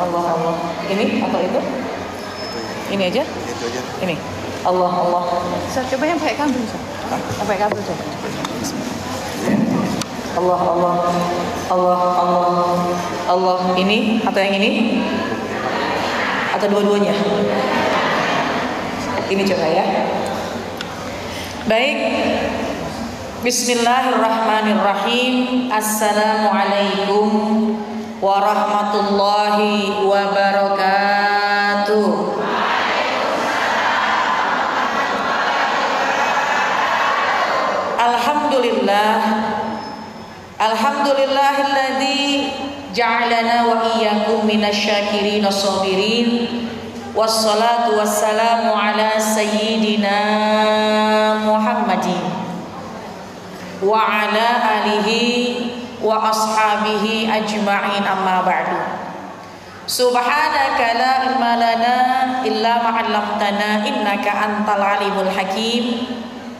Allah Allah. Ini atau itu? Ini aja? Itu aja. Ini. Allah Allah. Saya coba yang pakai kabel. Yang pakai kabel coba. Allah Allah. Allah Allah. Allah. Ini atau yang ini? Atau dua-duanya? Ini coba ya. Baik. Bismillahirrahmanirrahim. Assalamualaikum warahmatullahi wabarakatuh. Alhamdulillah. Alhamdulillahilladzi ja'alana wa iyyakum minasyakirin as-sabirin. Wassalatu wassalamu ala sayyidina Muhammadin wa ala alihi wa ashabihi ajma'in, amma ba'du. Subhanaka la ilma lana illa ma 'allamtana innaka antal alimul hakim.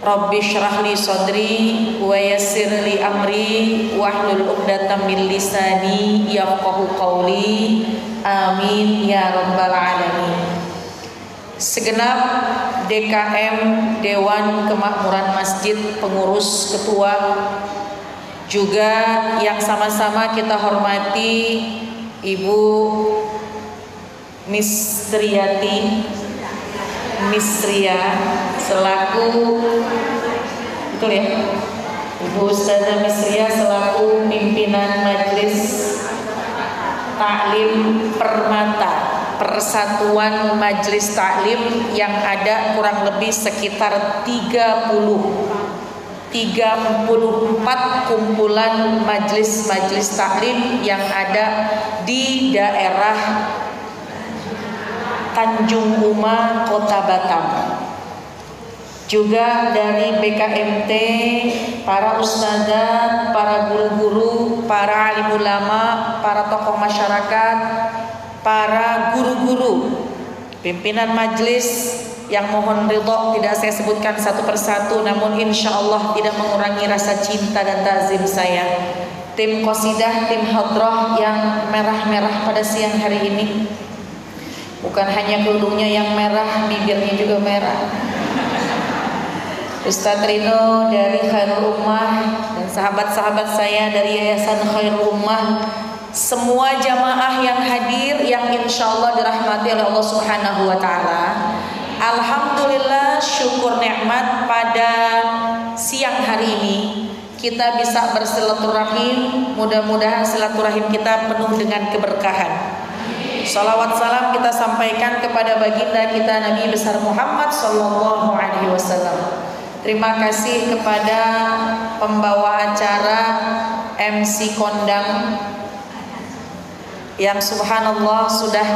Rabbi shrah li sadri wa yassir li amri wahlul 'uqdatam min lisani yafqahu qawli. Amin ya rabbal alamin. Segenap DKM Dewan Kemakmuran Masjid, pengurus, ketua, juga yang sama-sama kita hormati Ibu Misria selaku, betul ya, Ibu Ustazah Misria selaku pimpinan Majelis Taklim Permata, Persatuan Majelis Taklim yang ada kurang lebih sekitar 34 kumpulan majelis-majelis taklim yang ada di daerah Tanjung Uma, Kota Batam. Juga dari BKMT, para ustadzah, para guru-guru, para alim ulama, para tokoh masyarakat, para guru-guru, pimpinan majelis yang mohon ridho tidak saya sebutkan satu persatu, namun insya Allah tidak mengurangi rasa cinta dan ta'zim saya. Tim qasidah, tim hadroh yang merah-merah pada siang hari ini. Bukan hanya kerudungnya yang merah, bibirnya juga merah. Ustadz Rino dari Khairul Ummah dan sahabat-sahabat saya dari Yayasan Khairul Ummah, semua jamaah yang hadir yang insya Allah dirahmati oleh Allah Subhanahu wa Ta'ala. Alhamdulillah, syukur nikmat pada siang hari ini kita bisa bersilaturahim. Mudah-mudahan silaturahim kita penuh dengan keberkahan. Salawat salam kita sampaikan kepada baginda kita Nabi besar Muhammad sallallahu alaihi wasallam. Terima kasih kepada pembawa acara MC Kondang yang subhanallah sudah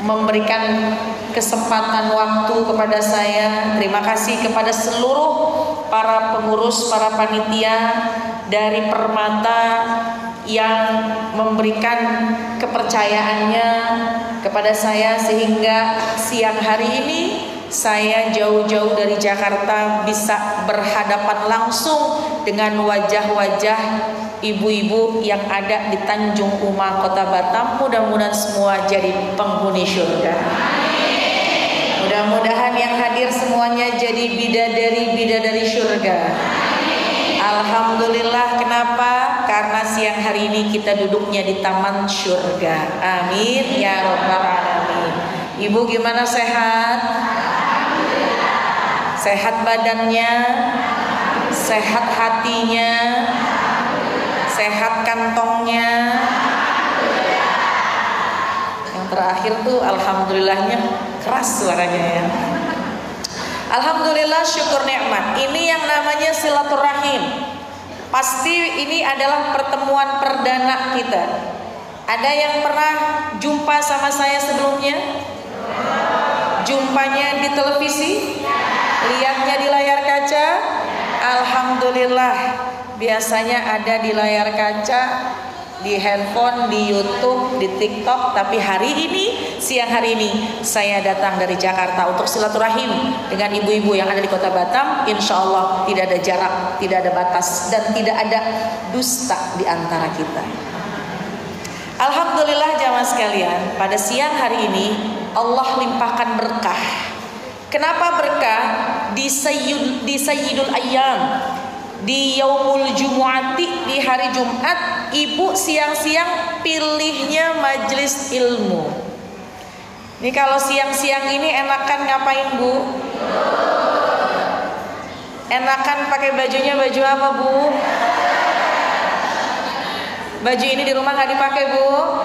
memberikan kesempatan waktu kepada saya. Terima kasih kepada seluruh para pengurus, para panitia dari Permata yang memberikan kepercayaannya kepada saya sehingga siang hari ini saya jauh-jauh dari Jakarta bisa berhadapan langsung dengan wajah-wajah ibu-ibu yang ada di Tanjung Uma, Kota Batam. Mudah-mudahan semua jadi penghuni surga. Mudah-mudahan yang hadir semuanya jadi bidadari-bidadari surga. Alhamdulillah, kenapa? Karena siang hari ini kita duduknya di taman surga. Amin ya rabbal alamin. Ibu gimana, sehat? Sehat badannya, sehat hatinya, sehat kantongnya. Yang terakhir tuh alhamdulillahnya keras suaranya ya. Alhamdulillah, syukur nikmat. Ini yang namanya silaturahim. Pasti ini adalah pertemuan perdana kita. Ada yang pernah jumpa sama saya sebelumnya? Jumpanya di televisi? Lihatnya di layar kaca? Alhamdulillah, biasanya ada di layar kaca, di handphone, di YouTube, di TikTok. Tapi hari ini, siang hari ini, saya datang dari Jakarta untuk silaturahim dengan ibu-ibu yang ada di Kota Batam. Insya Allah tidak ada jarak, tidak ada batas, dan tidak ada dusta di antara kita. Alhamdulillah jamaah sekalian, pada siang hari ini Allah limpahkan berkah. Kenapa berkah? Di Sayyidul Ayyam, di Yaumul Jumu'ati, di hari Jumat, ibu siang-siang pilihnya majelis ilmu. Ini kalau siang-siang ini enakan ngapain, Bu? Enakan pakai bajunya baju apa, Bu? Baju ini di rumah nggak dipakai, Bu?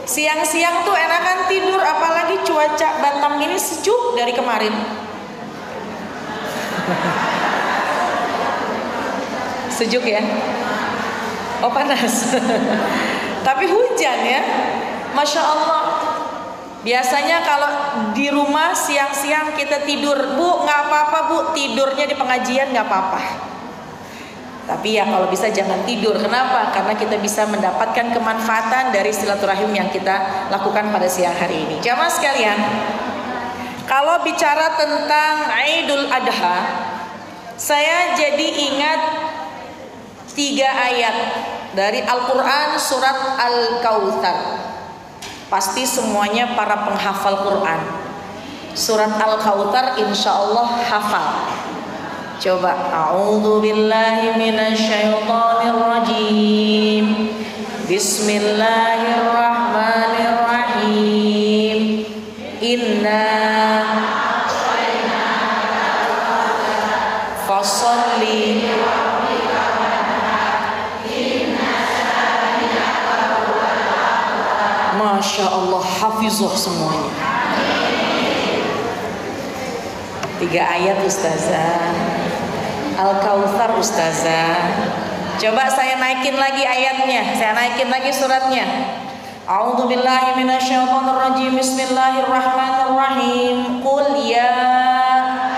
Siang-siang tuh enakan tidur, apalagi cuaca Batam ini sejuk dari kemarin. Sejuk ya? Oh panas. Tapi hujan ya, Masya Allah. Biasanya kalau di rumah siang-siang kita tidur, Bu nggak apa-apa Bu, tidurnya di pengajian nggak apa-apa. Tapi ya kalau bisa jangan tidur. Kenapa? Karena kita bisa mendapatkan kemanfaatan dari silaturahim yang kita lakukan pada siang hari ini. Jamaah sekalian, kalau bicara tentang Idul Adha, saya jadi ingat 3 ayat dari Al-Quran surat Al-Kautsar. Pasti semuanya para penghafal Quran. Surat Al-Kautsar insya Allah hafal. Coba, a'udzu billahi minasyaitonir rajim. Bismillahirrahmanirrahim. Inna fasholli Masya Allah, hafizah semuanya. 3 ayat Ustazah. Al-Kautsar Ustazah. Coba saya naikin lagi ayatnya, saya naikin lagi suratnya. A'udzu billahi minasyaitonir rajim. Bismillahirrahmanirrahim. Qul ya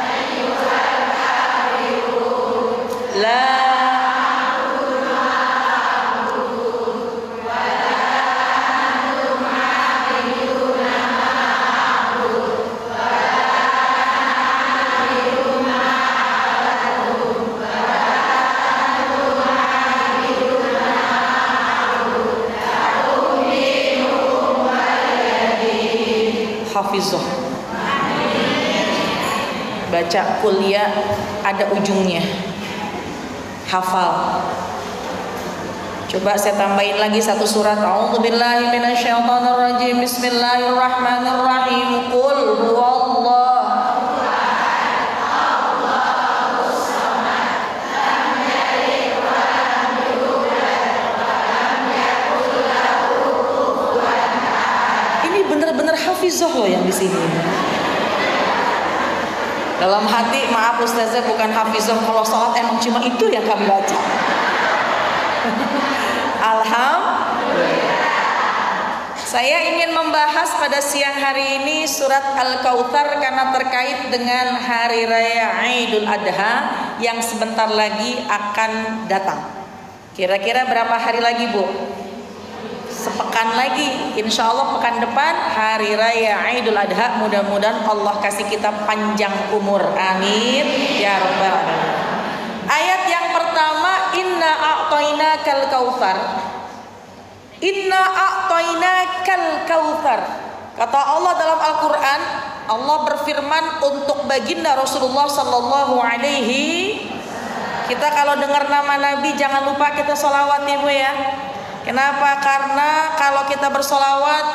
ayyuhal kafirun la hafizah. Baca kuliah ada ujungnya, hafal. Coba saya tambahin lagi 1 surat. A'udzubillahi minasyaitonirrajim. Bismillahirrahmanirrahim. Qul huwallahu hafizah loh yang di sini. Dalam hati, maaf Ustazah bukan hafizah, kalau sholat emang cuma itu yang kami baca. Alhamdulillah. Saya ingin membahas pada siang hari ini surat Al-Kautsar karena terkait dengan hari raya Idul Adha yang sebentar lagi akan datang. Kira-kira berapa hari lagi, Bu? Sepekan lagi, insya Allah pekan depan hari raya Idul Adha. Mudah-mudahan Allah kasih kita panjang umur, amin ya rabbal alamin. Ayat yang pertama, inna a'tainakal kautsar. Inna a'tainakal kautsar. Kata Allah dalam Al-Quran, Allah berfirman untuk baginda Rasulullah sallallahu alaihi. Kita kalau dengar nama Nabi jangan lupa kita sholawat ya Bu ya. Kenapa? Karena kalau kita bersolawat,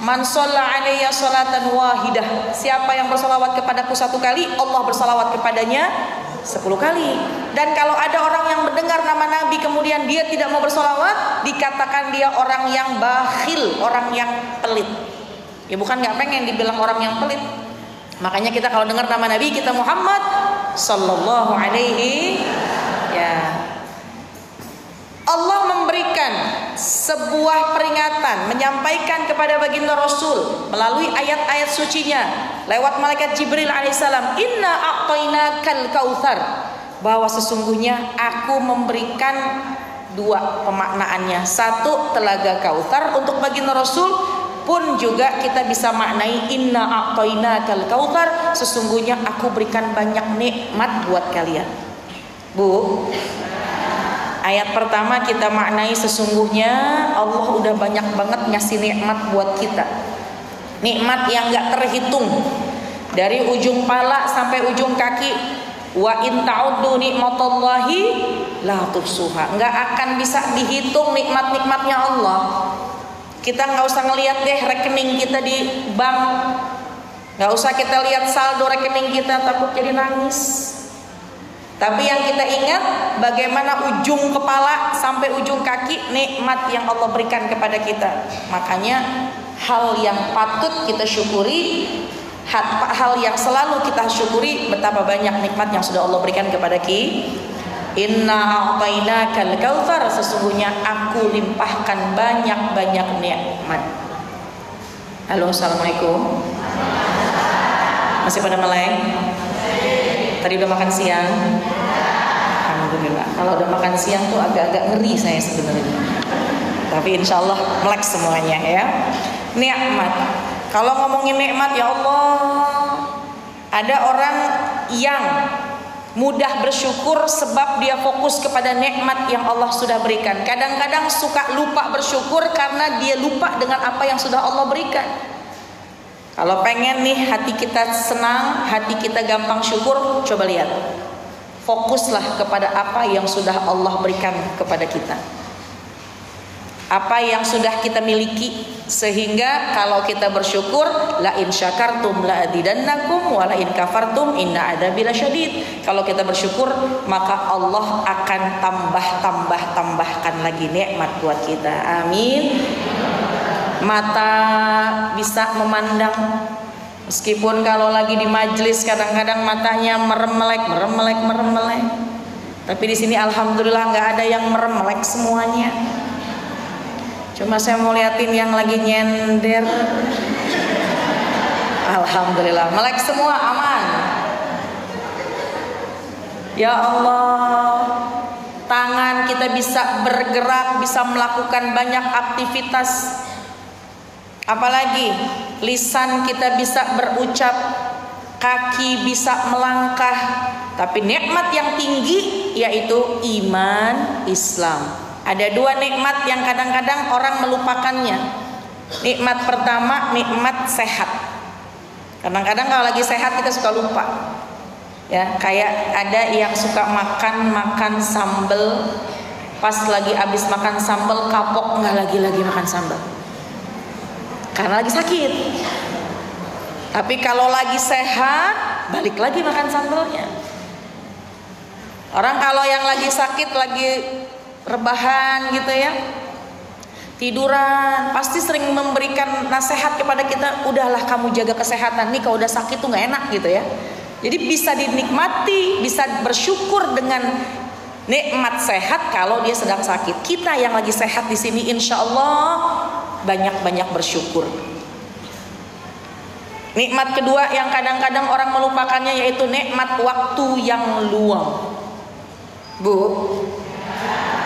man shalla alayya sholatan wahidah, siapa yang bersolawat kepadaku 1 kali, Allah bersolawat kepadanya 10 kali. Dan kalau ada orang yang mendengar nama Nabi kemudian dia tidak mau bersolawat, dikatakan dia orang yang bakhil, orang yang pelit. Ya bukan nggak pengen dibilang orang yang pelit. Makanya kita kalau dengar nama Nabi kita Muhammad sallallahu alaihi ya. Allah memberikan sebuah peringatan, menyampaikan kepada baginda Rasul melalui ayat-ayat sucinya lewat malaikat Jibril alaihissalam, inna a'tainakal kautsar, bahwa sesungguhnya aku memberikan 2 pemaknaannya. 1 telaga Kautsar untuk baginda Rasul, pun juga kita bisa maknai inna a'tainakal kautsar, sesungguhnya aku berikan banyak nikmat buat kalian. Bu, Ayat pertama kita maknai sesungguhnya Allah udah banyak banget ngasih nikmat buat kita. Nikmat yang gak terhitung, dari ujung pala sampai ujung kaki. Wa in ta'uddu nikmatallahi la tuhsuha. Nggak akan bisa dihitung nikmat-nikmatnya Allah. Kita nggak usah ngelihat deh rekening kita di bank, nggak usah kita lihat saldo rekening kita, takut jadi nangis. Tapi yang kita ingat bagaimana ujung kepala sampai ujung kaki nikmat yang Allah berikan kepada kita. Makanya hal yang patut kita syukuri, hal yang selalu kita syukuri, betapa banyak nikmat yang sudah Allah berikan kepada kita. Inna a'tainakal kautsar, sesungguhnya aku limpahkan banyak-banyak nikmat. Halo, assalamualaikum. Masih pada melek? Tadi udah makan siang? Alhamdulillah. Kalau udah makan siang tuh agak-agak ngeri saya sebenarnya. Tapi insya Allah melek semuanya ya. Nikmat. Kalau ngomongin nikmat, ya Allah, ada orang yang mudah bersyukur sebab dia fokus kepada nikmat yang Allah sudah berikan. Kadang-kadang suka lupa bersyukur karena dia lupa dengan apa yang sudah Allah berikan. Kalau pengen nih hati kita senang, hati kita gampang syukur, coba lihat. Fokuslah kepada apa yang sudah Allah berikan kepada kita. Apa yang sudah kita miliki, sehingga kalau kita bersyukur, la in syakartum la azidannakum wa la in kafartum inna adzabi lasyadid. Kalau kita bersyukur, maka Allah akan tambahkan lagi nikmat buat kita. Amin. Mata bisa memandang, meskipun kalau lagi di majelis kadang-kadang matanya meremelek. Tapi di sini alhamdulillah nggak ada yang meremelek semuanya. Cuma saya mau liatin yang lagi nyender. Alhamdulillah, melek semua, aman. Ya Allah, tangan kita bisa bergerak, bisa melakukan banyak aktivitas. Apalagi lisan kita bisa berucap, kaki bisa melangkah. Tapi nikmat yang tinggi yaitu iman Islam. Ada dua nikmat yang kadang-kadang orang melupakannya. Nikmat pertama, nikmat sehat. Kadang-kadang kalau lagi sehat kita suka lupa. Ya, kayak ada yang suka makan sambal, pas lagi habis makan sambal kapok, nggak lagi makan sambal. Karena lagi sakit. Tapi kalau lagi sehat, balik lagi makan sambalnya. Orang kalau yang lagi sakit, lagi rebahan gitu ya, tiduran, pasti sering memberikan nasihat kepada kita, udahlah kamu jaga kesehatan nih, kalau udah sakit tuh nggak enak gitu ya. Jadi bisa dinikmati, bisa bersyukur dengan nikmat sehat kalau dia sedang sakit. Kita yang lagi sehat di sini insya Allah banyak-banyak bersyukur. Nikmat kedua yang kadang-kadang orang melupakannya yaitu nikmat waktu yang luang. Bu,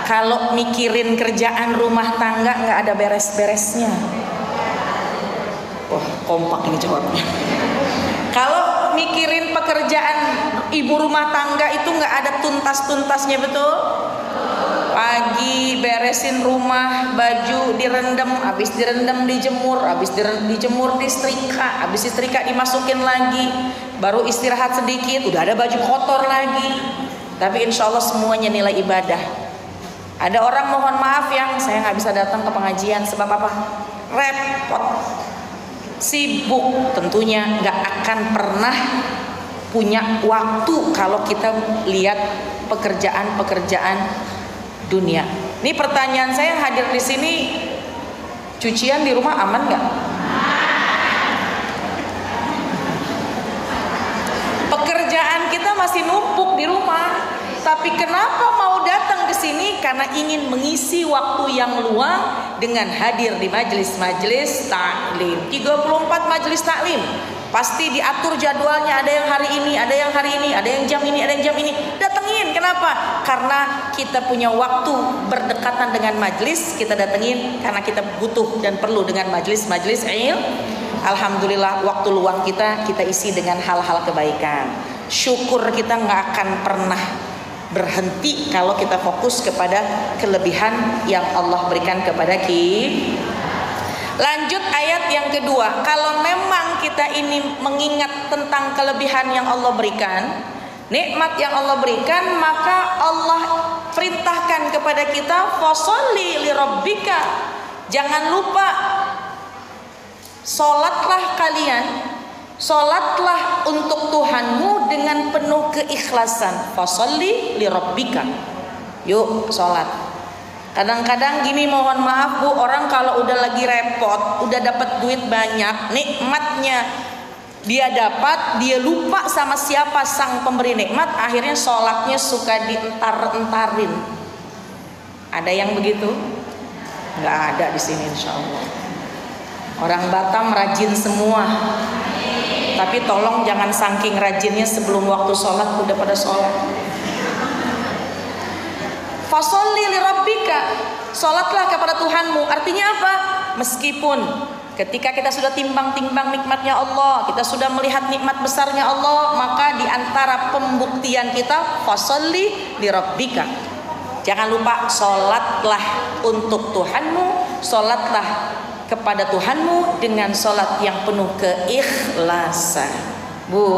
kalau mikirin kerjaan rumah tangga nggak ada beres-beresnya. Wah, kompak ini jawabnya. Kalau mikirin pekerjaan ibu rumah tangga itu nggak ada tuntas-tuntasnya, betul? Pagi beresin rumah, baju direndam, habis direndam dijemur, habis dijemur disetrika, habis disetrika dimasukin lagi, baru istirahat sedikit, udah ada baju kotor lagi. Tapi insya Allah semuanya nilai ibadah. Ada orang mohon maaf yang saya nggak bisa datang ke pengajian sebab apa? Repot, sibuk, tentunya nggak akan pernah punya waktu kalau kita lihat pekerjaan dunia. Ini pertanyaan saya hadir di sini, cucian di rumah aman nggak? Pekerjaan kita masih numpuk di rumah. Tapi kenapa mau datang ke sini? Karena ingin mengisi waktu yang luang dengan hadir di majelis-majelis taklim. 34 majelis taklim. Pasti diatur jadwalnya, ada yang hari ini, ada yang hari ini, ada yang jam ini, ada yang jam ini. Datengin, kenapa? Karena kita punya waktu berdekatan dengan majelis, kita datengin karena kita butuh dan perlu dengan majelis-majelis ilmu. Alhamdulillah waktu luang kita isi dengan hal-hal kebaikan. Syukur kita nggak akan pernah berhenti kalau kita fokus kepada kelebihan yang Allah berikan kepada kita. Lanjut ayat yang kedua. Kalau memang kita ini mengingat tentang kelebihan yang Allah berikan, nikmat yang Allah berikan, maka Allah perintahkan kepada kita, fasholli li rabbika. Jangan lupa, sholatlah kalian, sholatlah untuk Tuhanmu dengan penuh keikhlasan. Fasholli li rabbika. Yuk sholat. Kadang-kadang gini, mohon maaf Bu, orang kalau udah lagi repot, udah dapat duit banyak, nikmatnya dia dapat, dia lupa sama siapa sang pemberi nikmat, akhirnya sholatnya suka dientar-entarin. Ada yang begitu? Nggak ada di sini insya Allah. Orang Batam rajin semua, tapi tolong jangan saking rajinnya sebelum waktu sholat udah pada sholat. Fasholli li rabbika, sholatlah kepada Tuhanmu. Artinya apa? Meskipun ketika kita sudah timbang-timbang nikmatnya Allah, kita sudah melihat nikmat besarnya Allah, maka di antara pembuktian kita, fasholli li rabbika. Jangan lupa, sholatlah untuk Tuhanmu, sholatlah kepada Tuhanmu dengan sholat yang penuh keikhlasan. Bu,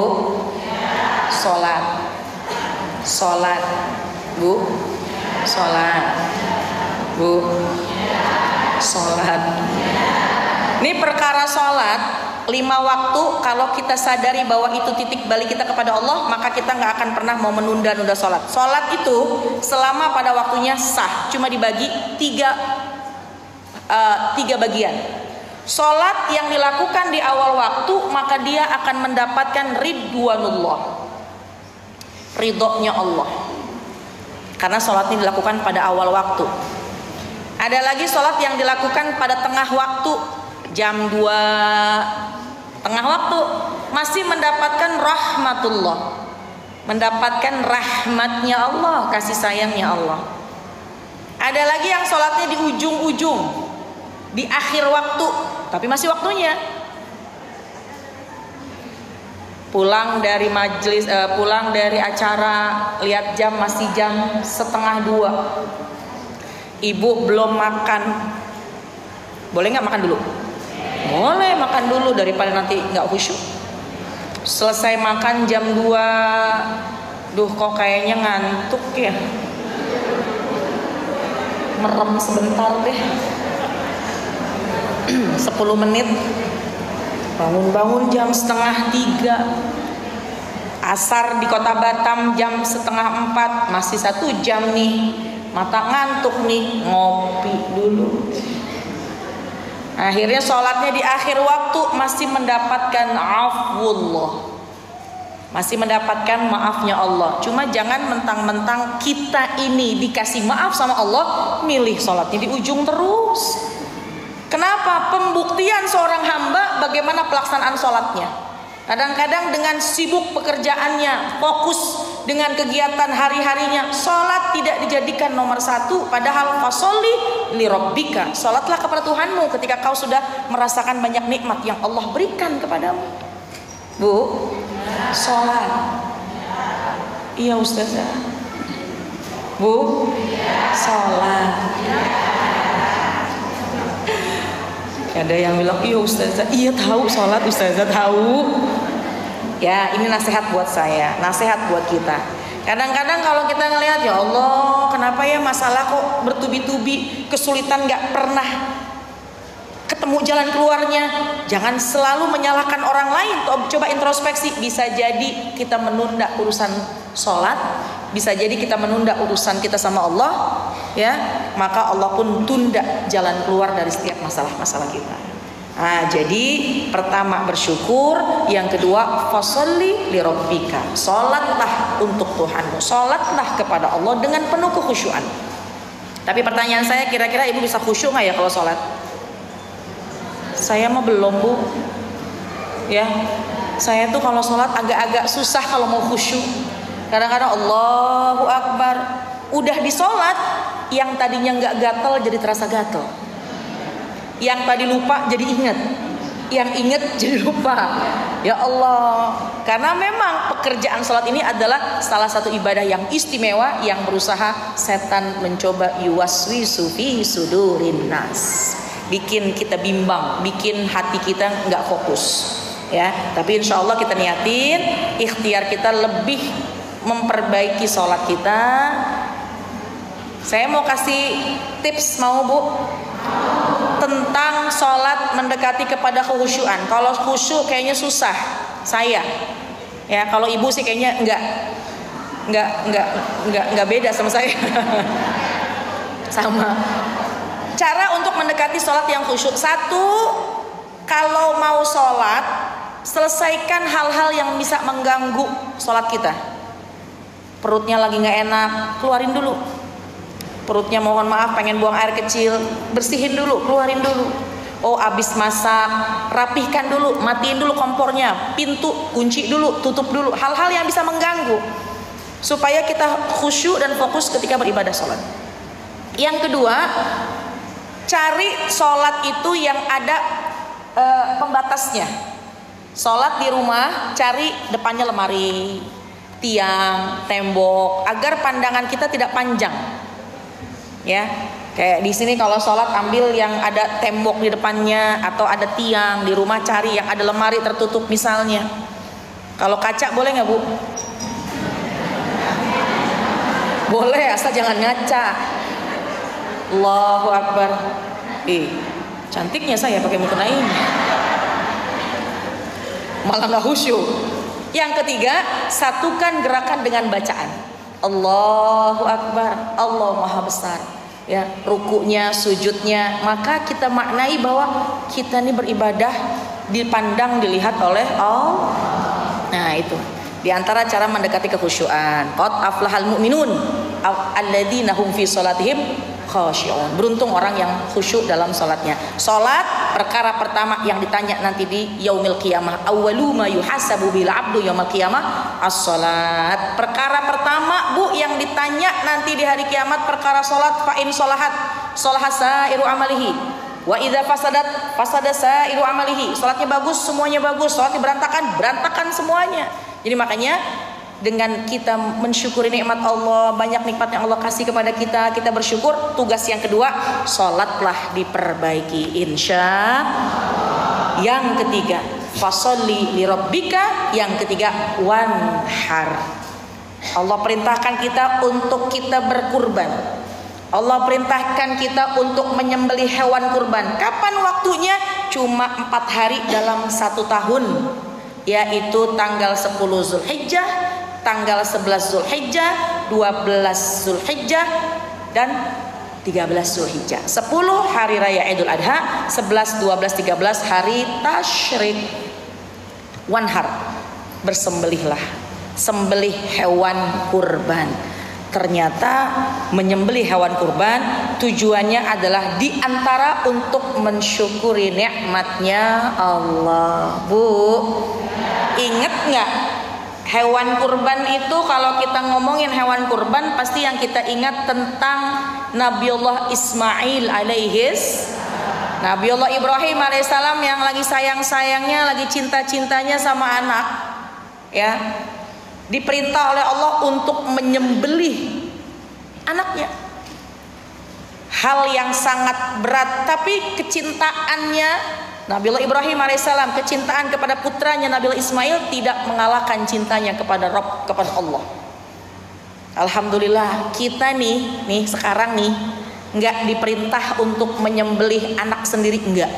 sholat, sholat, Bu. Sholat, Bu, sholat. Ini perkara sholat 5 waktu. Kalau kita sadari bahwa itu titik balik kita kepada Allah, maka kita nggak akan pernah mau menunda-nunda sholat. Sholat itu selama pada waktunya sah, cuma dibagi tiga bagian. Sholat yang dilakukan di awal waktu, maka dia akan mendapatkan ridwanullah, ridhonya Allah. Karena sholat ini dilakukan pada awal waktu. Ada lagi sholat yang dilakukan pada tengah waktu, jam 2 tengah waktu, masih mendapatkan rahmatullah, mendapatkan rahmatnya Allah, kasih sayangnya Allah. Ada lagi yang sholatnya di ujung-ujung, di akhir waktu, tapi masih waktunya. Pulang dari majelis, pulang dari acara, lihat jam masih jam 1:30. Ibu belum makan, boleh nggak makan dulu? Boleh makan dulu daripada nanti nggak khusyuk. Selesai makan jam 2, duh kok kayaknya ngantuk ya. Merem sebentar deh, 10 menit. Bangun-bangun jam 2:30. Asar di kota Batam jam 3:30, masih 1 jam nih. Mata ngantuk nih, ngopi dulu. Akhirnya sholatnya di akhir waktu, masih mendapatkan afwullah, masih mendapatkan maafnya Allah. Cuma jangan mentang-mentang kita ini dikasih maaf sama Allah, milih sholatnya di ujung terus. Kenapa? Pembuktian seorang hamba bagaimana pelaksanaan sholatnya. Kadang-kadang dengan sibuk pekerjaannya, fokus dengan kegiatan hari-harinya, sholat tidak dijadikan nomor 1. Padahal fasholli li rabbika, sholatlah kepada Tuhanmu ketika kau sudah merasakan banyak nikmat yang Allah berikan kepadamu. Bu, sholat. Iya Ustazah. Bu, sholat. Ada yang bilang, iya Ustazah, iya tahu sholat Ustazah, tahu. Ya, ini nasihat buat saya, nasihat buat kita. Kadang-kadang kalau kita ngelihat, ya Allah, kenapa ya masalah kok bertubi-tubi, kesulitan gak pernah ketemu jalan keluarnya. Jangan selalu menyalahkan orang lain. Coba introspeksi, bisa jadi kita menunda urusan sholat, bisa jadi kita menunda urusan kita sama Allah, ya, maka Allah pun tunda jalan keluar dari setiap masalah-masalah kita. Nah, jadi pertama bersyukur, yang kedua fasholli li rabbika, sholatlah untuk Tuhanmu, sholatlah kepada Allah dengan penuh kekhusyuan. Tapi pertanyaan saya, kira-kira ibu bisa khusyuk nggak ya kalau sholat? Saya mah belum Bu, ya. Saya tuh kalau sholat agak-agak susah kalau mau khusyuk. Kadang-kadang Allahu Akbar, udah di sholat, yang tadinya nggak gatel jadi terasa gatel, yang tadi lupa jadi ingat, yang ingat jadi lupa. Ya Allah, karena memang pekerjaan sholat ini adalah salah satu ibadah yang istimewa yang berusaha setan mencoba yuwaswisu fi sudurin nas, bikin kita bimbang, bikin hati kita nggak fokus. Ya, tapi insya Allah kita niatin, ikhtiar kita lebih memperbaiki sholat kita. Saya mau kasih tips, mau Bu? Tentang sholat mendekati kepada kekhusyuan. Kalau khusyuk kayaknya susah saya. Ya, kalau ibu sih kayaknya enggak beda sama saya. Sama. Cara untuk mendekati sholat yang khusyuk. Satu, kalau mau sholat, selesaikan hal-hal yang bisa mengganggu sholat kita. Perutnya lagi nggak enak, keluarin dulu. Perutnya mohon maaf pengen buang air kecil, bersihin dulu, keluarin dulu. Oh, abis masak, rapihkan dulu, matiin dulu kompornya, pintu kunci dulu, tutup dulu. Hal-hal yang bisa mengganggu supaya kita khusyuk dan fokus ketika beribadah sholat. Yang kedua, cari sholat itu yang ada pembatasnya. Sholat di rumah, cari depannya lemari, tiang, tembok, agar pandangan kita tidak panjang. Ya, kayak di sini kalau sholat ambil yang ada tembok di depannya atau ada tiang. Di rumah cari yang ada lemari tertutup misalnya. Kalau kaca boleh nggak Bu? Boleh, asal jangan ngaca. Allahu Akbar. Cantiknya saya pakai mukena ini. Malah nggak khusyuk. Yang ketiga, satukan gerakan dengan bacaan. Allahu Akbar, Allah Maha Besar. Ya, rukunya, sujudnya, maka kita maknai bahwa kita ini beribadah dipandang, dilihat oleh Allah. Nah, itu di antara cara mendekati kekhusyuan. Qad aflahal mu'minun alladzina hum fi sholatihim khashi'un. Beruntung orang yang khusyuk dalam sholatnya. Sholat perkara pertama yang ditanya nanti di yaumil qiyamah. Awwalu ma yuhasabu bil abdu yaumil qiyamah as-sholat. Perkara pertama Bu yang ditanya nanti di hari kiamat perkara sholat. Fa in sholahat sholahat sairu amalihi wa idza fasadat fasada sairu amalihi. Sholatnya bagus, semuanya bagus. Sholatnya berantakan, berantakan semuanya. Jadi makanya dengan kita mensyukuri nikmat Allah, banyak nikmat yang Allah kasih kepada kita, kita bersyukur. Tugas yang kedua, sholatlah diperbaiki insya. Yang ketiga, fasholli li rabbika. Yang ketiga, wanhar. Allah perintahkan kita untuk kita berkurban. Allah perintahkan kita untuk menyembelih hewan kurban. Kapan waktunya? Cuma 4 hari dalam 1 tahun, yaitu tanggal 10 Zulhijjah, tanggal 11 Zulhijjah, 12 Zulhijjah, dan 13 Zulhijjah. 10 hari raya Idul Adha, 11, 12, 13 hari tasyrik. Wanhar, bersembelihlah, sembelih hewan kurban. Ternyata menyembelih hewan kurban tujuannya adalah diantara untuk mensyukuri nikmatnya Allah. Bu, ingat nggak? Hewan kurban itu kalau kita ngomongin hewan kurban pasti yang kita ingat tentang Nabiullah Ismail alaihis, Nabiullah Ibrahim alaihissalam yang lagi sayang-sayangnya, lagi cinta-cintanya sama anak, ya, diperintah oleh Allah untuk menyembelih anaknya. Hal yang sangat berat, tapi kecintaannya Nabiullah Ibrahim alaihissalam, kecintaan kepada putranya Nabiullah Ismail tidak mengalahkan cintanya kepada Rabb, kepada Allah. Alhamdulillah kita nih sekarang nih nggak diperintah untuk menyembelih anak sendiri, enggak.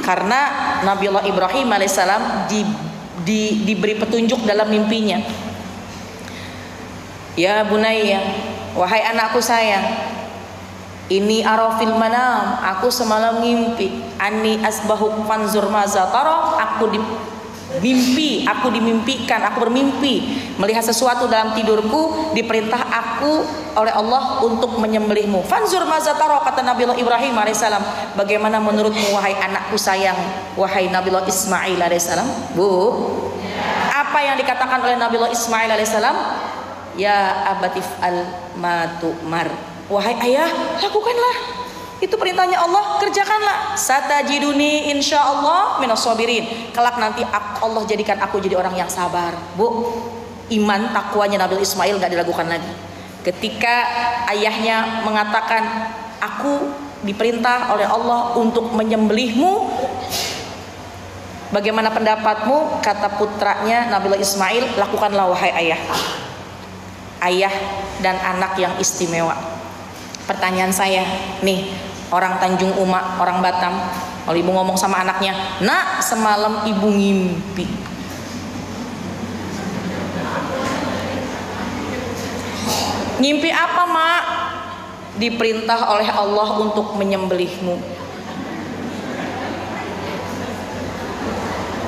Karena Nabiullah Ibrahim alaihissalam diberi petunjuk dalam mimpinya. Ya bunayya, wahai anakku sayang, ini arafil manam, aku semalam ngimpi, ani asbahuk fanzur maza tara, aku dimimpikan, aku bermimpi melihat sesuatu dalam tidurku, diperintah aku oleh Allah untuk menyembelihmu. Fanzur maza tara, kata Nabiullah Ibrahim alaihissalam, bagaimana menurutmu wahai anakku sayang, wahai Nabiullah Ismail alaihissalam? Bu, apa yang dikatakan oleh Nabiullah Ismail alaihissalam? Ya abatif al ma tu'mar, wahai ayah, lakukanlah Itu perintahnya Allah, kerjakanlah. Satajiduni insyaallah minas sabirin. Kelak nanti Allah jadikan aku jadi orang yang sabar. Bu, iman takwanya Nabi Ismail gak diragukan lagi. Ketika ayahnya mengatakan, aku diperintah oleh Allah untuk menyembelihmu, bagaimana pendapatmu? Kata putranya Nabi Ismail, lakukanlah wahai ayah. Ayah dan anak yang istimewa. Pertanyaan saya, nih orang Tanjung Uma, orang Batam, kalau ibu ngomong sama anaknya, nak semalam ibu ngimpi. Ngimpi apa mak? Diperintah oleh Allah untuk menyembelihmu.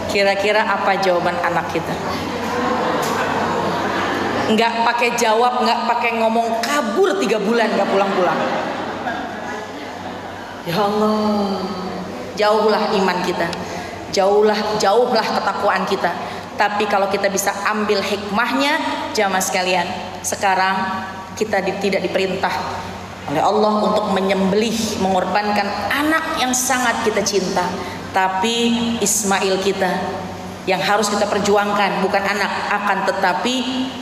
Kira-kira apa jawaban anak kita? Nggak pakai jawab, nggak pakai ngomong, kabur 3 bulan nggak pulang-pulang. Ya Allah, jauhlah iman kita, jauhlah ketakwaan kita. Tapi kalau kita bisa ambil hikmahnya, jamaah sekalian, sekarang kita tidak diperintah oleh Allah untuk menyembelih, mengorbankan anak yang sangat kita cinta. Tapi Ismail kita yang harus kita perjuangkan bukan anak, akan tetapi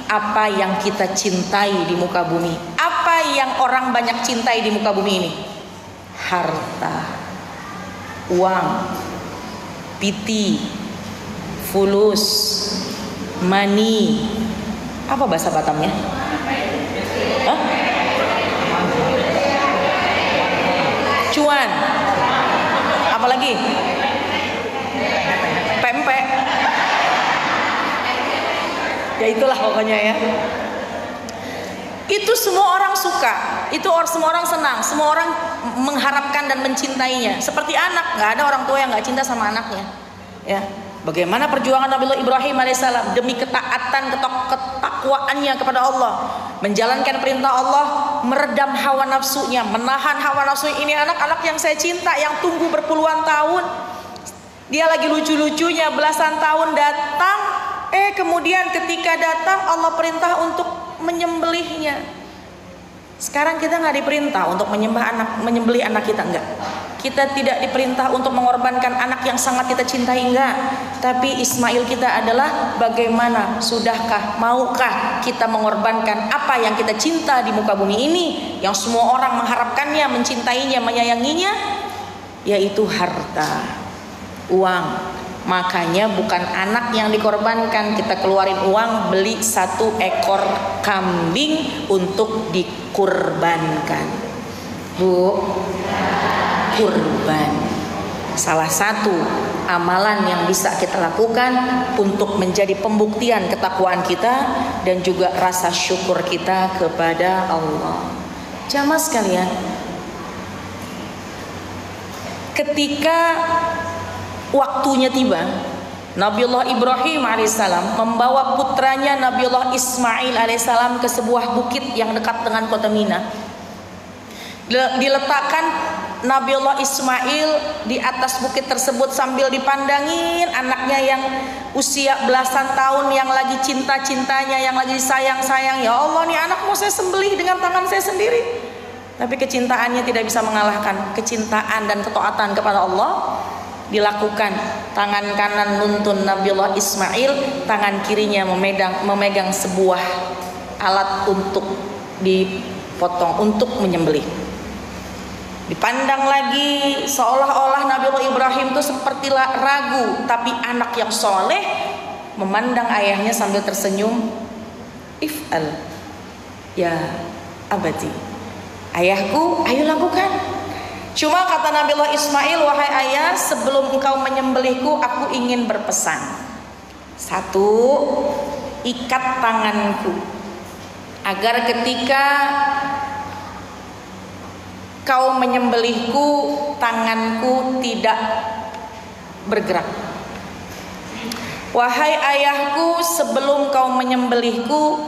apa yang kita cintai di muka bumi. Apa yang orang banyak cintai di muka bumi ini? Harta, uang, piti, fulus, money. Apa bahasa Batamnya? Hah? Cuan. Apalagi? Pempek. Ya itulah pokoknya ya. Itu semua orang suka, itu semua orang senang, semua orang mengharapkan dan mencintainya. Seperti anak, nggak ada orang tua yang nggak cinta sama anaknya. Ya, bagaimana perjuangan Nabi Ibrahim alaihissalam demi ketaatan, ketakwaannya kepada Allah, menjalankan perintah Allah, meredam hawa nafsunya, menahan hawa nafsu. Ini anak-anak yang saya cinta, yang tunggu berpuluhan tahun. Dia lagi lucu-lucunya belasan tahun datang, kemudian ketika datang Allah perintah untuk menyembelihnya. Sekarang kita nggak diperintah untuk menyembelih anak kita, enggak. Kita tidak diperintah untuk mengorbankan anak yang sangat kita cintai, enggak. Tapi Ismail kita adalah bagaimana, sudahkah, maukah kita mengorbankan apa yang kita cinta di muka bumi ini, yang semua orang mengharapkannya, mencintainya, menyayanginya, yaitu harta, uang. Makanya bukan anak yang dikorbankan, kita keluarin uang beli 1 ekor kambing untuk dikurbankan. Bu, kurban salah satu amalan yang bisa kita lakukan untuk menjadi pembuktian ketakwaan kita dan juga rasa syukur kita kepada Allah. Jamaah sekalian, ketika waktunya tiba, Nabiullah Ibrahim alaihissalam membawa putranya Nabiullah Ismail alaihissalam ke sebuah bukit yang dekat dengan kota Mina. Diletakkan Nabiullah Ismail di atas bukit tersebut sambil dipandangin anaknya yang usia belasan tahun, yang lagi cinta-cintanya, yang lagi sayang-sayang. Ya Allah, nih anak mau saya sembelih dengan tangan saya sendiri. Tapi kecintaannya tidak bisa mengalahkan kecintaan dan ketaatan kepada Allah. Dilakukan, tangan kanan nuntun Nabiullah Ismail, tangan kirinya memegang sebuah alat untuk dipotong, untuk menyembelih. Dipandang lagi seolah-olah Nabiullah Ibrahim itu seperti ragu, tapi anak yang soleh memandang ayahnya sambil tersenyum. If'al ya abadi, ayahku, ayo lakukan. Cuma kata Nabiullah Ismail, wahai ayah, sebelum engkau menyembelihku, aku ingin berpesan. 1, ikat tanganku, agar ketika kau menyembelihku, tanganku tidak bergerak. Wahai ayahku, sebelum kau menyembelihku,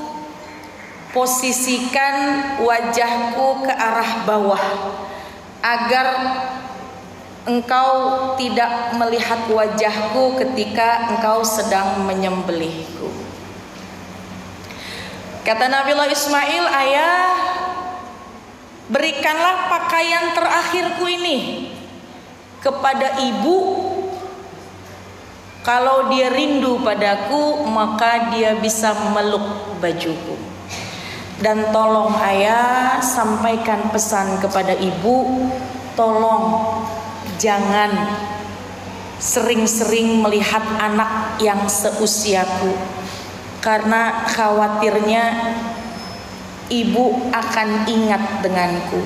posisikan wajahku ke arah bawah, agar engkau tidak melihat wajahku ketika engkau sedang menyembelihku. Kata Nabiullah Ismail, ayah, berikanlah pakaian terakhirku ini kepada ibu. Kalau dia rindu padaku, maka dia bisa meluk bajuku. Dan tolong ayah sampaikan pesan kepada ibu, tolong jangan sering-sering melihat anak yang seusiaku, karena khawatirnya ibu akan ingat denganku.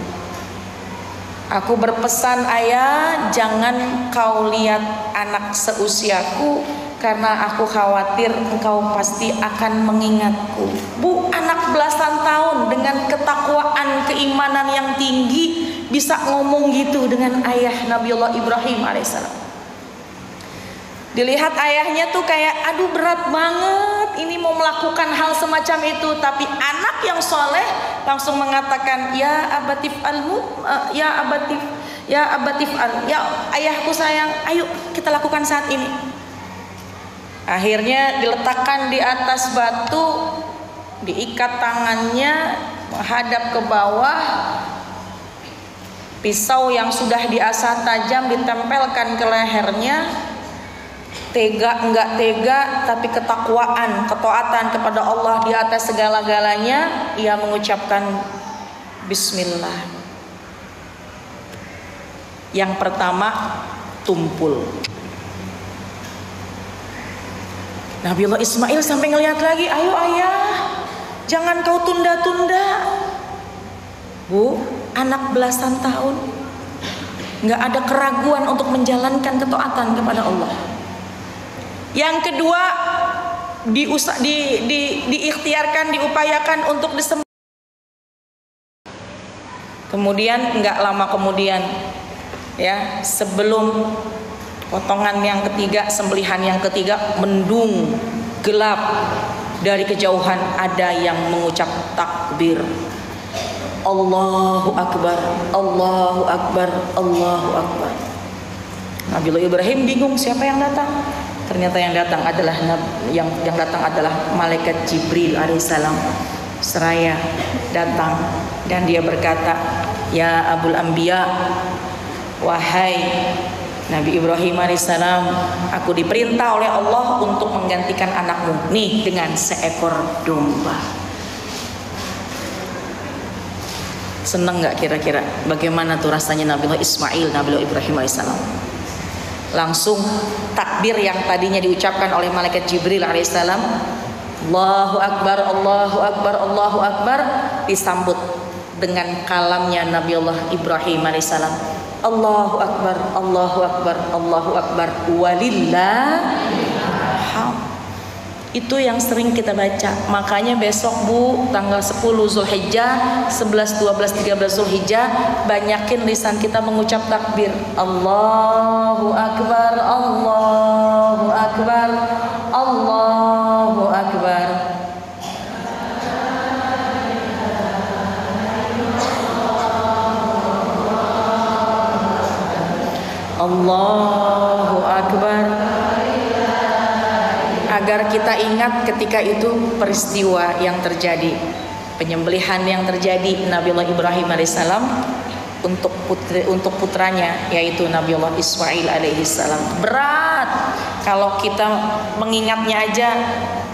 Aku berpesan ayah, jangan kau lihat anak seusiaku, karena aku khawatir engkau pasti akan mengingatku. Bu, anak belasan tahun dengan ketakwaan, keimanan yang tinggi bisa ngomong gitu dengan ayah Nabiullah Ibrahim alaihissalam. Dilihat ayahnya tuh kayak aduh berat banget ini mau melakukan hal semacam itu, tapi anak yang soleh langsung mengatakan ya abatif ya abatif ya ayahku sayang, ayo kita lakukan saat ini. Akhirnya diletakkan di atas batu, diikat tangannya menghadap ke bawah, pisau yang sudah diasah tajam ditempelkan ke lehernya. Tega enggak tega, tapi ketakwaan, ketaatan kepada Allah di atas segala-galanya, ia mengucapkan bismillah. Yang pertama, tumpul. Nabiullah Ismail sampai ngelihat lagi, ayo ayah, jangan kau tunda-tunda. Bu, anak belasan tahun, nggak ada keraguan untuk menjalankan ketaatan kepada Allah. Yang kedua, diikhtiarkan, diupayakan untuk disembelih. Kemudian nggak lama kemudian, ya sebelum potongan yang ketiga, sembelihan yang ketiga, mendung gelap, dari kejauhan ada yang mengucap takbir. Allahu Akbar, Allahu Akbar, Allahu Akbar. Nabiullah Ibrahim bingung siapa yang datang. Ternyata yang datang adalah malaikat Jibril alaihissalam. Seraya datang dan dia berkata, ya Abul Anbiya, wahai Nabi Ibrahim alaihissalam, aku diperintah oleh Allah untuk menggantikan anakmu nih dengan seekor domba. Seneng nggak kira-kira? Bagaimana tuh rasanya Nabiullah Ismail, Nabiullah Ibrahim alaihissalam? Langsung takbir yang tadinya diucapkan oleh malaikat Jibril alaihissalam, Allahu Akbar, Allahu Akbar, Allahu Akbar, disambut dengan kalamnya Nabiullah Ibrahim alaihissalam, Allahu Akbar, Allahu Akbar, Allahu Akbar, walillahilhamd. Itu yang sering kita baca. Makanya besok Bu, tanggal 10 Zulhijjah, 11, 12, 13 Zulhijjah, banyakin lisan kita mengucap takbir. Allahu Akbar, Allahu Akbar, Allahu Akbar. Allahu Akbar. Agar kita ingat ketika itu peristiwa yang terjadi, penyembelihan yang terjadi Nabiullah Ibrahim alaihissalam untuk putranya, yaitu Nabiullah Ismail alaihissalam. Berat kalau kita mengingatnya aja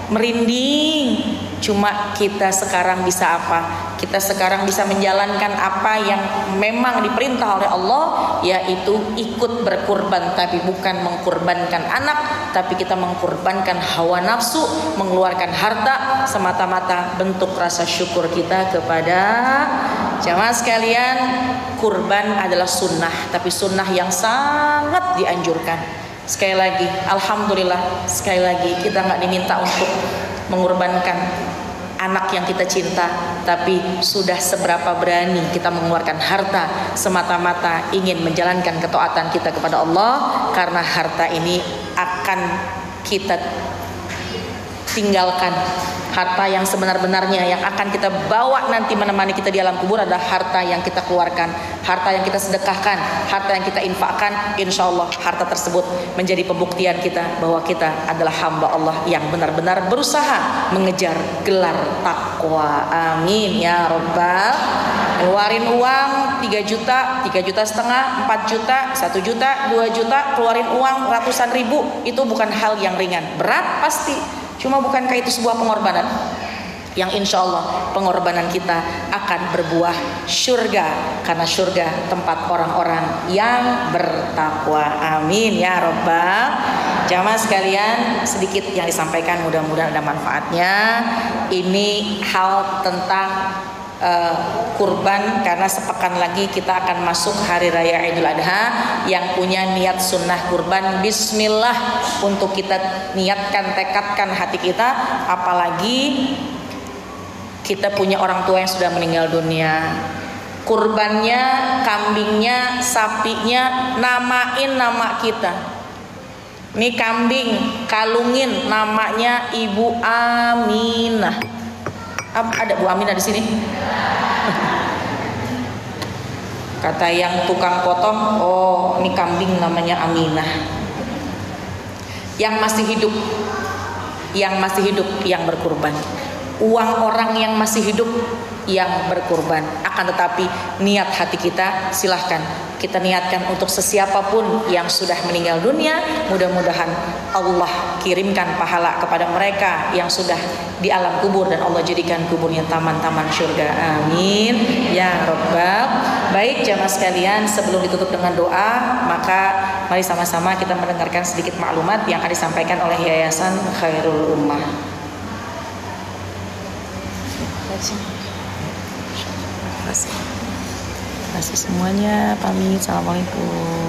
merinding. Cuma kita sekarang bisa apa? Kita sekarang bisa menjalankan apa yang memang diperintah oleh Allah, yaitu ikut berkurban, tapi bukan mengkurbankan anak, tapi kita mengkurbankan hawa nafsu, mengeluarkan harta semata-mata bentuk rasa syukur kita kepada jamaah sekalian. Kurban adalah sunnah, tapi sunnah yang sangat dianjurkan. Sekali lagi, alhamdulillah, sekali lagi kita nggak diminta untuk mengorbankan anak yang kita cinta, tapi sudah seberapa berani kita mengeluarkan harta semata-mata ingin menjalankan ketaatan kita kepada Allah, karena harta ini akan kita tinggalkan. Harta yang sebenar-benarnya yang akan kita bawa nanti menemani kita di alam kubur adalah harta yang kita keluarkan, harta yang kita sedekahkan, harta yang kita infakkan. Insya Allah harta tersebut menjadi pembuktian kita bahwa kita adalah hamba Allah yang benar-benar berusaha mengejar gelar takwa. Amin ya Rabbal keluarin uang 3 juta, 3 juta setengah, 4 juta, 1 juta, 2 juta, keluarin uang ratusan ribu, itu bukan hal yang ringan. Berat pasti, cuma bukankah itu sebuah pengorbanan? Yang insya Allah pengorbanan kita akan berbuah surga, karena surga tempat orang-orang yang bertakwa. Amin ya robbal. Jamaah sekalian, sedikit yang disampaikan, mudah-mudahan ada manfaatnya. Ini hal tentang kurban, karena sepekan lagi kita akan masuk hari raya Idul Adha. Yang punya niat sunnah kurban, bismillah, untuk kita niatkan, tekadkan hati kita. Apalagi kita punya orang tua yang sudah meninggal dunia, kurbannya, kambingnya, sapinya, namain nama kita. Ini kambing, kalungin namanya Ibu Aminah. Ada Bu Aminah di sini? Kata yang tukang potong, oh ini kambing namanya Aminah. Yang masih hidup, yang berkurban. Uang orang yang masih hidup yang berkurban. Akan tetapi niat hati kita, silahkan kita niatkan untuk sesiapapun yang sudah meninggal dunia. Mudah-mudahan Allah kirimkan pahala kepada mereka yang sudah di alam kubur, dan Allah jadikan kuburnya taman-taman surga. Amin ya robbal. Baik jamaah sekalian, sebelum ditutup dengan doa, maka mari sama-sama kita mendengarkan sedikit maklumat yang akan disampaikan oleh Yayasan Khairul Ummah. Terima kasih semuanya, pamit, assalamualaikum.